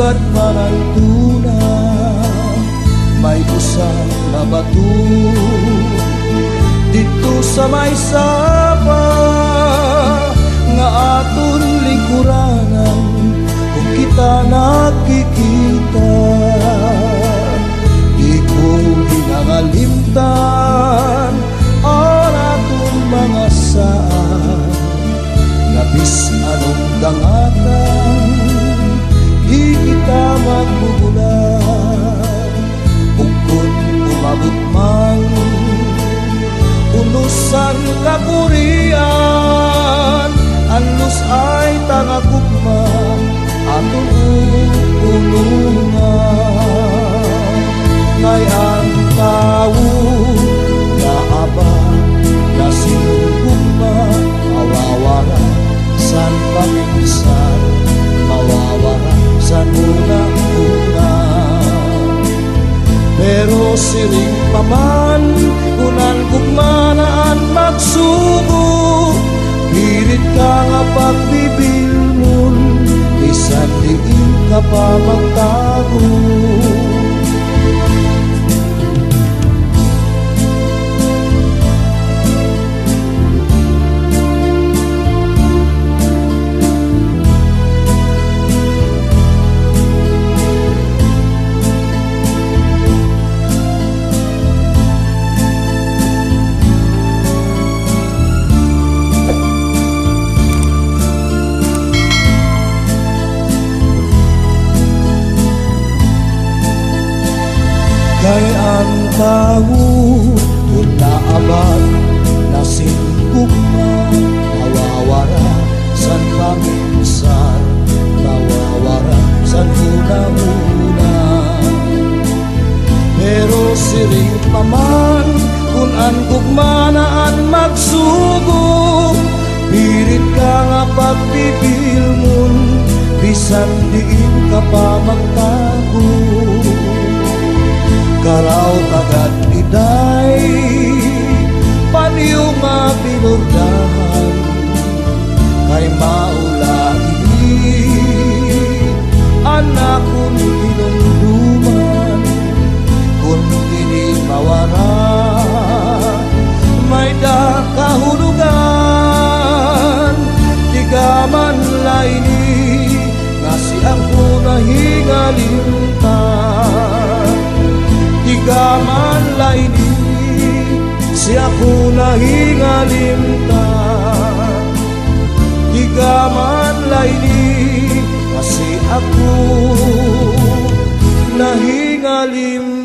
Sagad manantuna, may usang na bato dito sa may sapa nga aton lingkuranan kung kita nakikita. Di ko hinangalimtan ang aton mga saan, labis anong dangatan di kita magbubulan. Kung umabot man unusan kakurian, anlos ay tangagugma aton ulungan. Ngay ang tao naabang nasinugugma, mawawara san paminsan, mawawara san una-una. Pero siring paman kunan gugmanaan magsugo, pilit ka nga pagbibilmon, bisan diin ka pa magtago. Kay ang tao kung naabang nasinggugma, nawawara san paminsan, nawawara san una-una. Pero siring paman kung ang gugmanaan magsugo, pilit ka nga pagpipilmon, bisan diin ka pa magtago. Karaw agad iday paniyo nga pinurdahan, kay maula ini anak kong pinunduman. Kung dini mawara may dakahulugan, tigaman laini nga siyang unahingalimtan. Tigaman laini siya ko nahingalimtan. Tigaman laini kasi ako nahingalimtan.